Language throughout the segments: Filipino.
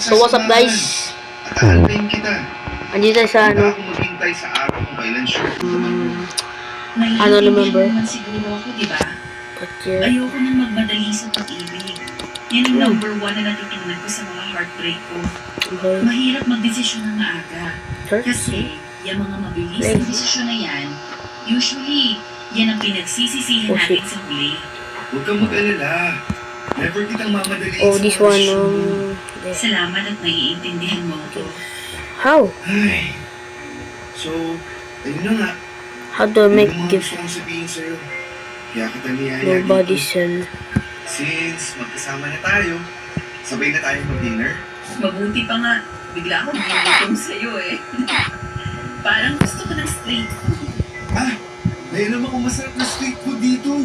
So what's up guys? At aantayin kita. Andito tayo sa Handa akong maghintay sa araw kung kailan sure naman mo. Ano remember? Naman siguro ako, di ba? But yeah. Ayoko nang magmadali sa pag-ibig. Yan ang number one na natutunan ko sa mga heartbreak ko. Okay. Mahirap magdesisyon ng maaga. Sure. Kasi, yung mga mabilis na desisyon na yan, usually, yan ang pinagsisisihan natin sa huli. Huwag kang mag-alala. Never kitang mamadali Oh, this one this. Salamat at naiintindihan mo ako. How? Ay. So, ayun na nga. How do I make Yung mga gift? gusto kong sabihin sa'yo. Kaya kita niyaya Nobody dito. sell. Since magkasama na tayo, sabay na tayo mag-dinner. Mabuti pa nga, bigla akong ginutom sa'yo eh. Parang gusto ko ng street food. Ah, may alam akong masarap na street food dito.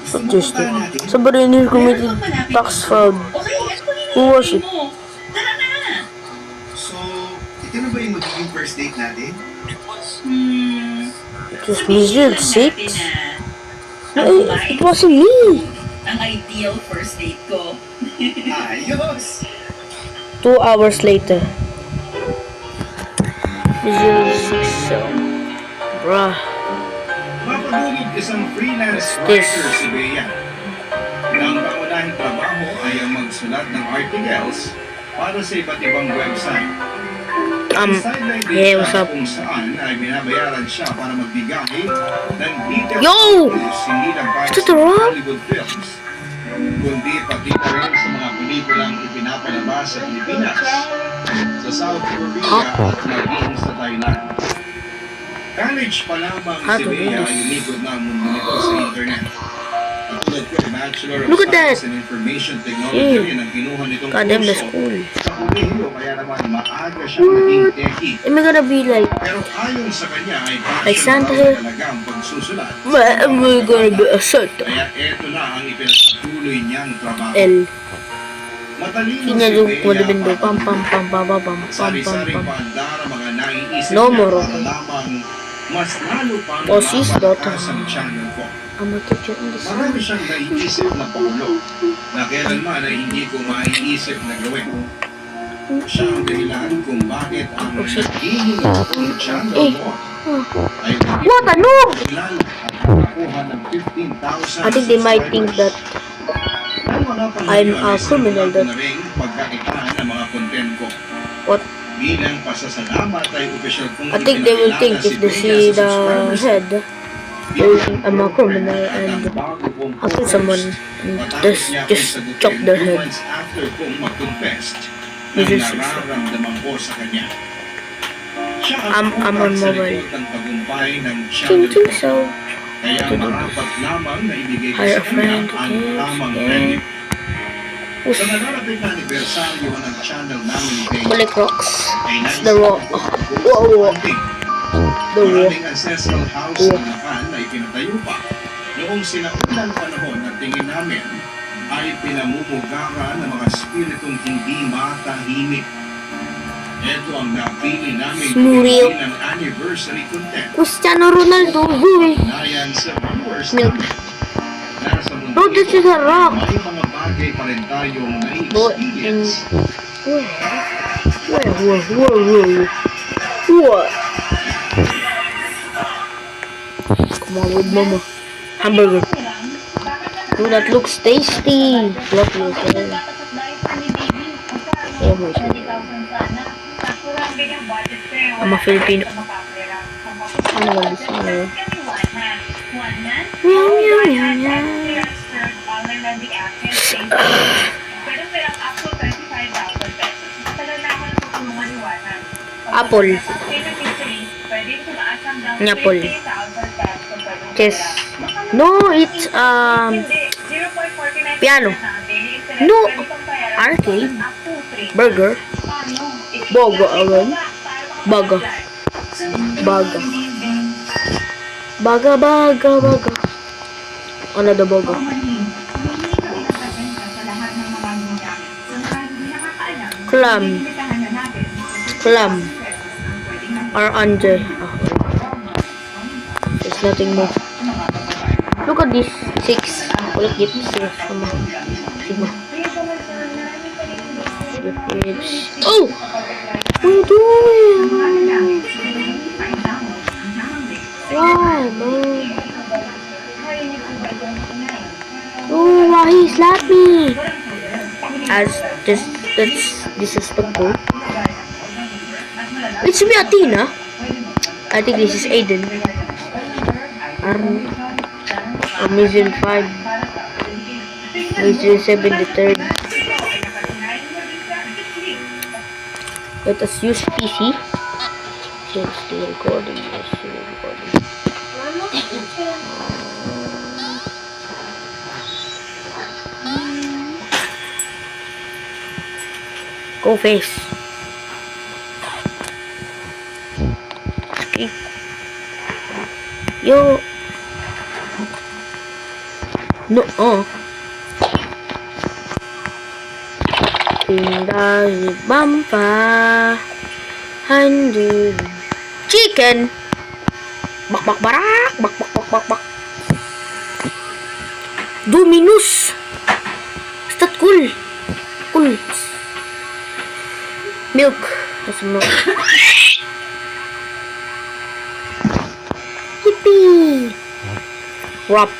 Gusto mo Just puntahan natin? somebody in here committed tax fraud. Okay, ano ba Who was it? mo? Tara na! So, ito na ba yung magiging first date natin? It was measured 6. It was wasn't me. ang ideal first date ko. Ayos! 2 hours later. Measured 6. So, bruh. Mapagulog isang freelance This. writer si Bea. Ang pangunahing trabaho ay ang magsulat ng articles para sa iba't ibang website. Sideline din hey, siya what's up? kung saan ay binabayaran siya para magbigay ng detailed Yo! news hindi lang para Is it sa a rock? Hollywood films, kundi pati na rin sa mga pelikulang ipinapalabas sa Pilipinas, sa South Korea at maging sa Thailand. College pa lamang How si to do Bea this? ay lumikod na ang mundo nito sa internet. Katulad ko, Bachelor of Look at Science that! and Information Technology rin ang kinuha nitong God damn, that's kurso cool. sa kolehiyo, kaya naman maaga siyang naging techie. Am I gonna be like, Pero ayon sa kanya ay Like passion Santa? daw talaga ang pagsusulat. am I gonna be a Santa? Kaya eto na ang ipinagpatuloy niyang trabaho. L. Matalino Kanya si yung Bea madibindo. Pam Patuloy. pam pam pam pam pam pam Sari-saring pam. paandar ang mga naiisip No niya more. para lamang mas lalo pang Oh, sis, daughter. mapalakas ang channel ko. I'm a teacher in this. Marami siyang naiisip na pakulo na kailanman ay hindi ko maiisip na gawin. Siya ang dahilan kung bakit ang naging ng channel mo ay What a noob! ilan at nakakuha ng 15,000 I think they might think that I'm a criminal that- pagkakitaan ng mga content ko. What? Bilang pasasalamat ay opisyal kong I think they will think if they see the head, they will think I'm a criminal and how could someone just chop their head? After kong mag-confess This ng is- nararamdaman ko sa kanya. Siya I'm ang on sa mobile. likod ng tagumpay ng Ching channel ching ko. so. Kaya marapat lamang na ibigay ko Hire sa a kanya friend, ang okay, tamang yeah. credit. Oof. Sa nalalapit na anibersaryo ng channel namin ni Bea, Balik rocks. ay nais The raw. ko Wow. ang antik. The raw. Maraming ancestral house Wow. na nakan na ipinatayo pa noong sinaunang panahon na tingin namin ay pinamumugaran ng mga spiritong hindi matahimik. Ito ang napili namin Smuril. gawin ng anniversary content. Cristiano Ronaldo. Uy. Nayan sa viewers Milk. namin. Nasa mundo Bro, this is a rock. may mga bagay pa rin tayong Bro, na-experience. What? Come on with mama. Hamburger. Oh, that looks tasty. Lovely. Okay. Oh my God. I'm a Filipino. Ano ba this one? Meow, meow, meow, meow. Apple. Apple. Chess. No, it's piano. No, arcade. Burger. Boga again. Baga. Baga. Baga, baga, baga. Another baga. Clam. Clam. Or Anje. There's nothing more. Look at this. 6. Ulit gifts. Sigma. It's... Oh! What are you doing? Why, man? Oh, why he slapped me? As that's disrespectful. It's me, Athena. I think this is Aiden. Mission 5. Mission 73rd. Let us use PC. Still recording. Yes, still recording. Go face. Okay. Yo. No. Tinggal di bampa. Handu. Chicken. Bak bak barak. Bak bak bak bak bak. Dominus. Is that cool? Cool. Milk. That's milk. Yippee! Wrap.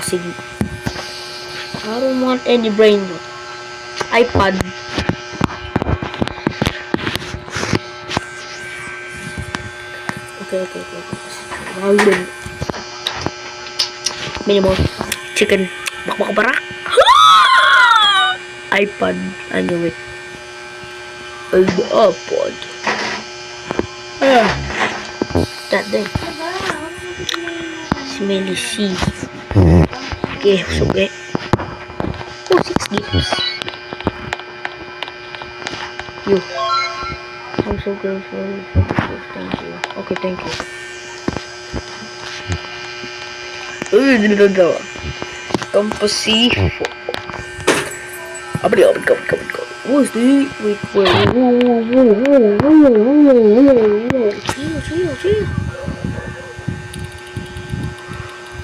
Sige. I don't want any brain. iPad. Okay. Golden. Minimum. Chicken. Bak. iPad. I knew it. An iPod. That there. Smelly sea. Okay, suge. Oh, 6 gigs. You. I'm so grateful for this. Thank you. Okay, thank you. Composite. Come. What's this? Wait. Chill.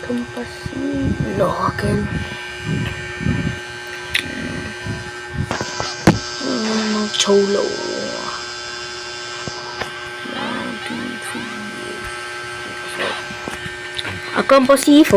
Composite. No, again. Cholo. 1, 2, 3. A composite.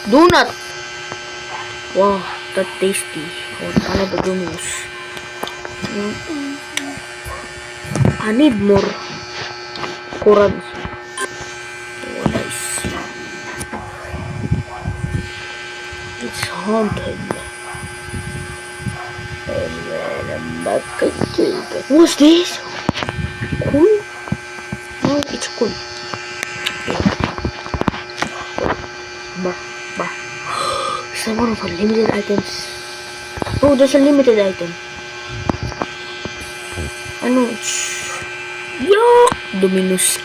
Donut. Wow, that's tasty. Another donuts. I need more currants. Oh, nice. It's haunted. What's this? Cool? Oh, it's cool. Bah. It's one of unlimited items. Oh, there's a limited item. Ano? Yo! Dominus.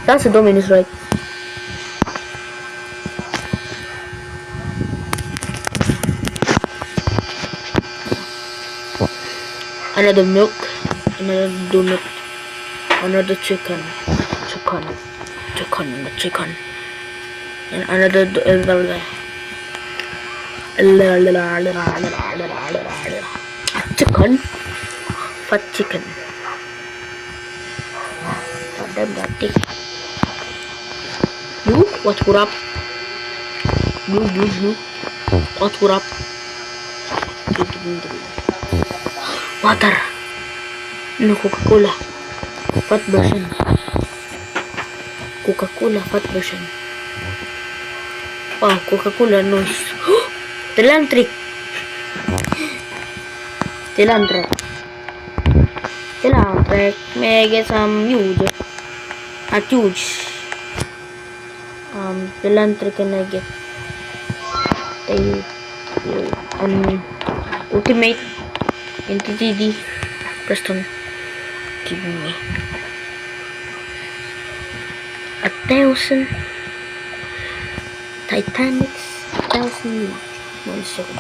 That's a Dominus, right? Another milk, another donut, another chicken, and another chicken, fat chicken. Damn that thing. Blue, what's up? Blue. What's up? Water. No, Coca-Cola. Fat version. Coca-Cola fat version. Wow, Coca-Cola noise. Telantric. May I get some huge? Huge. Telantric can I get? Ultimate. Into TD. Preston. Give me 1,000 Titanics. 1,000. 1 second.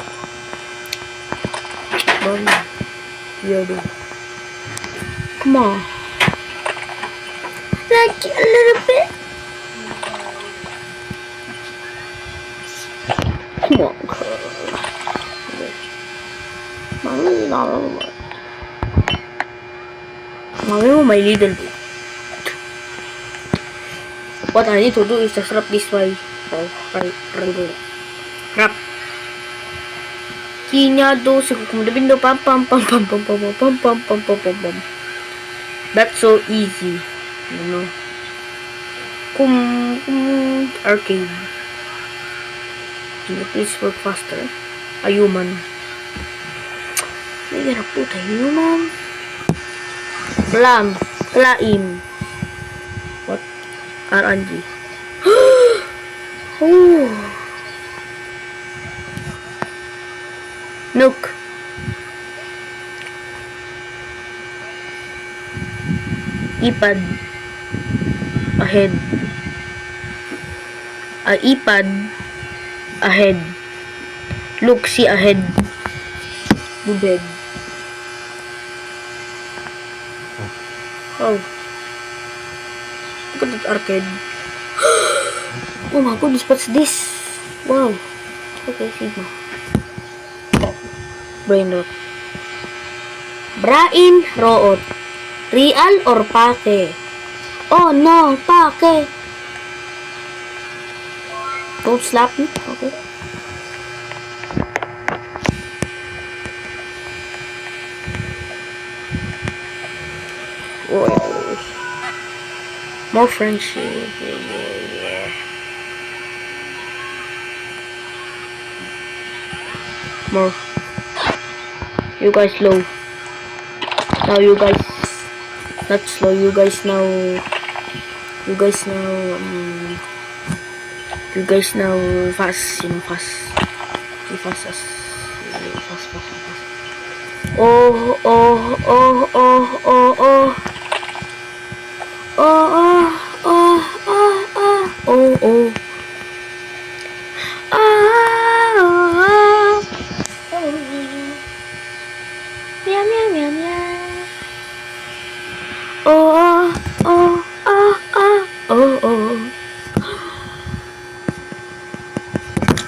One, weirdo. Come on. Like a little bit. Come on, Mommy, my little bit. What I need to do is just wrap this way. Oh, right. Wrap. Kinyado, sikukumdabindo, pam. That's so easy. You know. Arcade. Can you please work faster? A human. May gonna put a human. Claim. What? RNG. Oh. Nook. Ipad. Ahead. Ipad. Ahead. Look, see ahead. Bubed. Oh. Look at that arcade. Oh my goodness, what's this? Wow. Okay, Sigma. Brain rot. Brain rot. Real or pake? Oh no, pake. Don't slap me, okay? Oh, more friendship. Yeah. More. You guys slow. Now you guys not slow. You guys now. You guys now fast. You know, fast. Be fast as. Fast. Oh. Oh.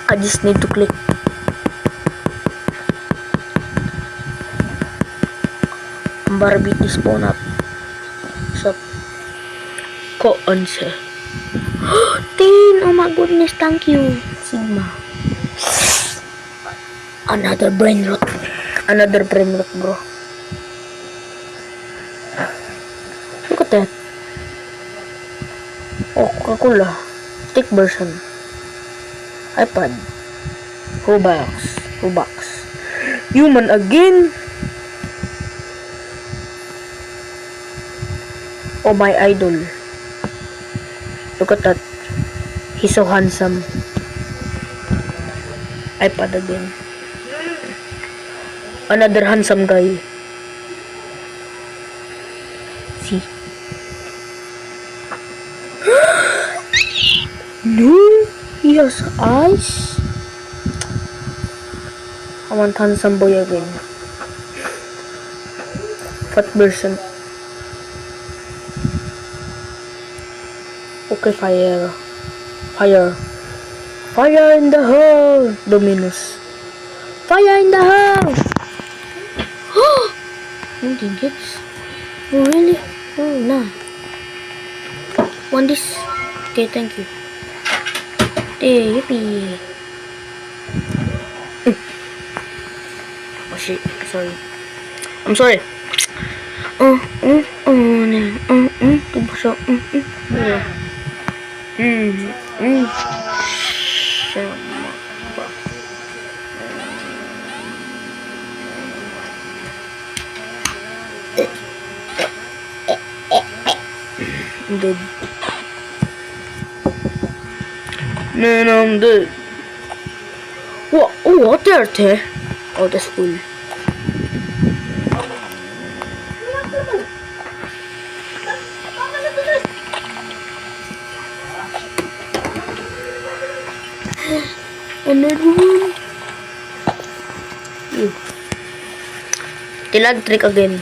I just need to click. Barbie is spawn up. So, on siya. 10! Oh my goodness, thank you, Sigma. Another brain rot, bro. Look at that. Oh, Coca-Cola. Stick version. iPad. Robux. Human again. Oh, my idol. Look at that. He's so handsome. iPad again. Another handsome guy. See? No, he has eyes. I want handsome boy again. Fat version. Okay, fire in the hole. Dominus. Fire in the hole. Oh, digits. Oh, really? Oh, nah. Want this? Okay, thank you. Hey, yippee. Oh shit, sorry. I'm sorry. I'm dead. Man, I'm dead. What? Oh, what there? Oh, that's cool. Another one. Ew. Tilad trick again.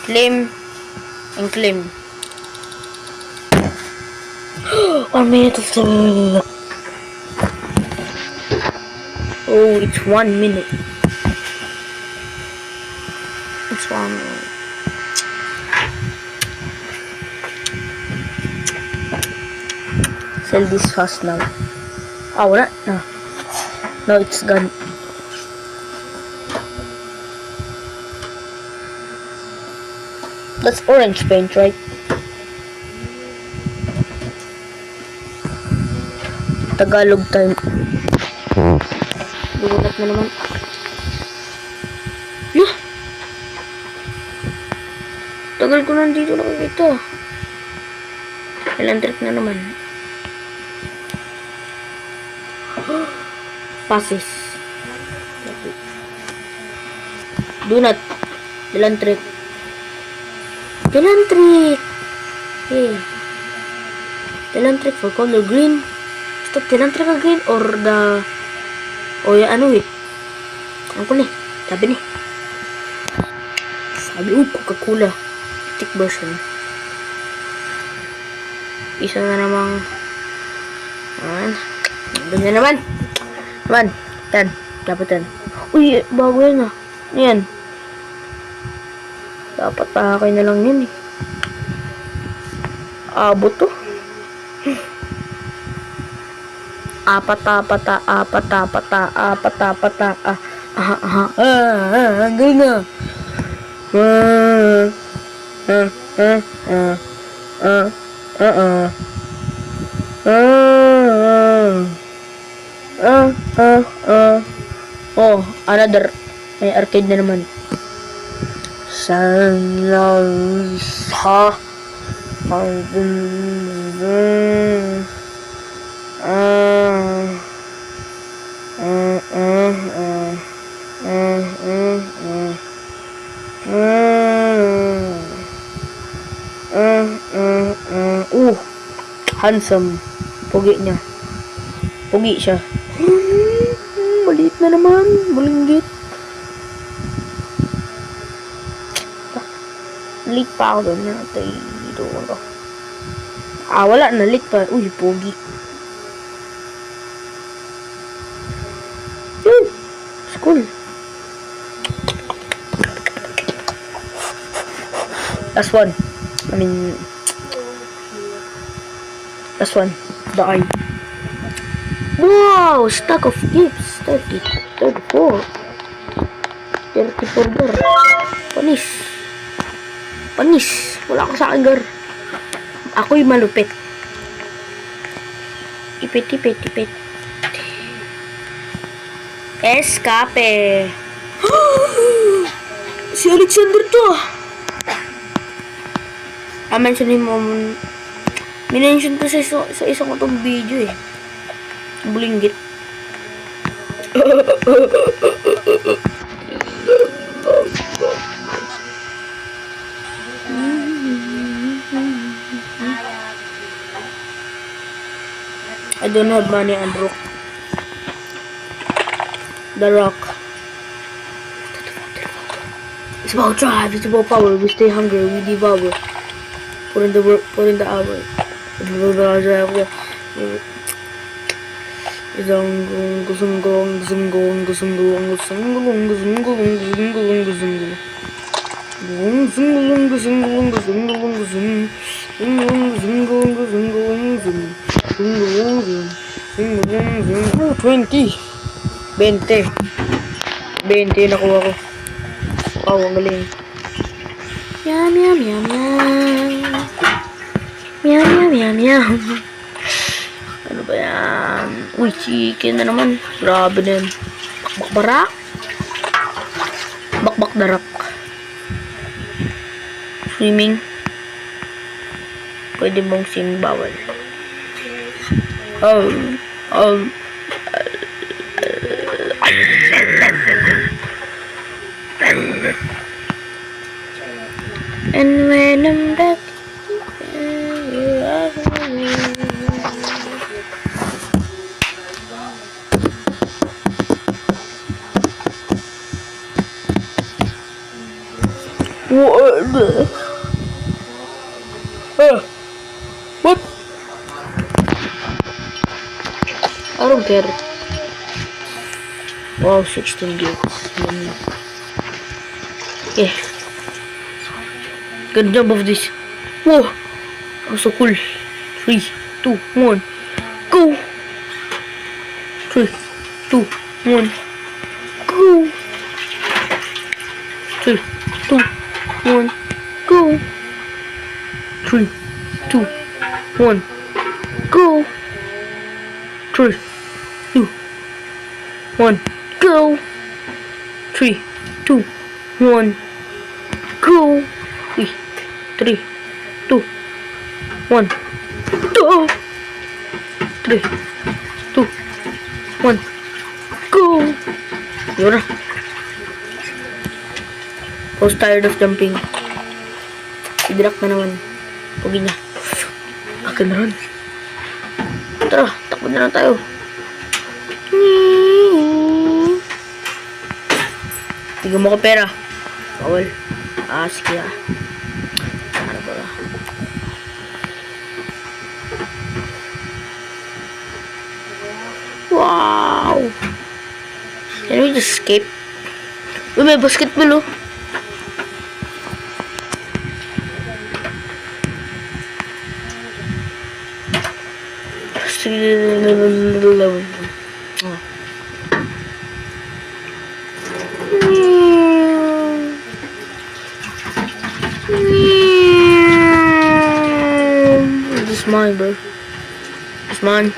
Claim and claim. 1 minute of the. Oh, it's 1 minute. It's 1 minute. Sell this fast now. Oh, wala na. No, it's gone. That's orange paint, right? Tagalog time. Bulat na naman. Yeah. Tagal ko nandito nakikita. Electric na naman. Passes. Do not. Electric. Electric. Hey. Electric for color green. Stop electric again or the. O ya ano eh. Ano ko ni? Sabi ni. Sabi Coca-Cola. Thick version. Isa na namang. Ayan. Ganyan naman. Naman. Yan. Dapat yan. Uy, bago yan ah. Yan. Dapat pakakay na lang yan eh. Abot to. Apata. Hanggang na. Oh, another. May arcade na naman. Sanlasa. Handsome. Pugi niya. Pugi siya. Maliit na naman. Malinggit. Lit pa ako doon. Dito ako. Wala na. Lit pa. Uy, pugi. School. Last one. Last one. The eye. Wow! Stack of gifts. 30, 34. 34 gar. Panis. Wala ka sa akin gar. Ako'y malupit. Ipit. Escape. Si Alexander to. Mentionin mo. Minention ko sa isang ko tong video eh. Bulinggit. I don't have money on rock. The rock. It's about drive, it's about power. We stay hungry, we devour. Put in the work, put in the hour. Oh, 20. 20 nakuha ko. Wow, ang galing. Yum. Ano ba yan? Uy, chicken na naman. Grabe na yan. Bakbarak. Bakdarak. Swimming. Pwede mong sing bawal. And when I'm back, you are What? I don't care. Wow, 16 gigs. Yeah. Good job of this. Whoa. I'm so cool. 3, 2, 1. Go. 3, 2, 1. Go. 3, 2, 1. Go. 3, 2, 1. Go. 3, 2, 1. Go. 3, 2, 1. Go. 3, 2, 1. Go. 3, 2, 1. Go. Yun na. I was tired of jumping. Si Drak na naman. Pugi niya. Akin na rin. Tara, takbo na lang tayo. Bigyan mo ko pera. Bawal. Sige Ano ba? Wow! Can we just escape? Uy, may basketball oh. This is mine, bro. It's mine.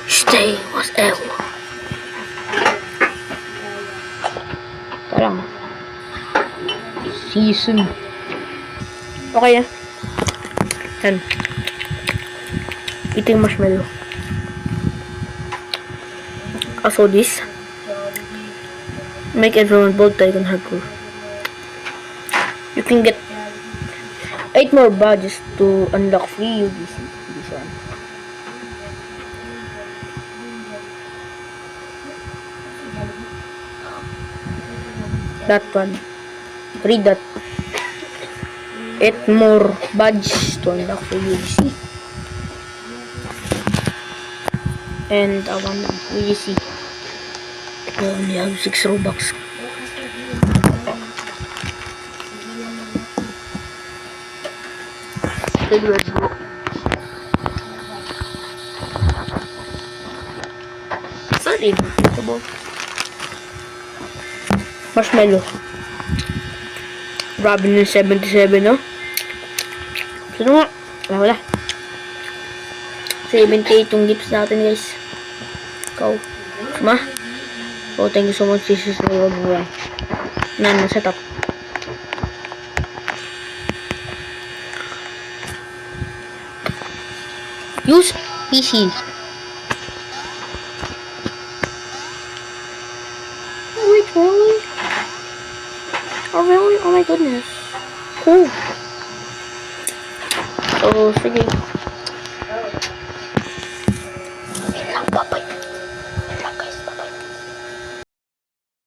Stay whatever. Tarang. Season. Okay ah. Yan. Eating marshmallow. Also this. Make everyone bold type on hardcore. You can get 8 more badges to unlock free UBC. This one. That one. Read that. 8 more badges to unlock for UGC. And I want UGC. I only have 6 Robux. Let's go. Sorry, marshmallow. Grabe na 77, no? Sino nga? Wala. 78 yung gifts natin, guys. Ikaw. Sama? Oh, thank you so much, Jesus. Reward mo yan. Nasa top. Use PC. Wait, really? Oh, really? Oh my goodness. Cool. So, sige.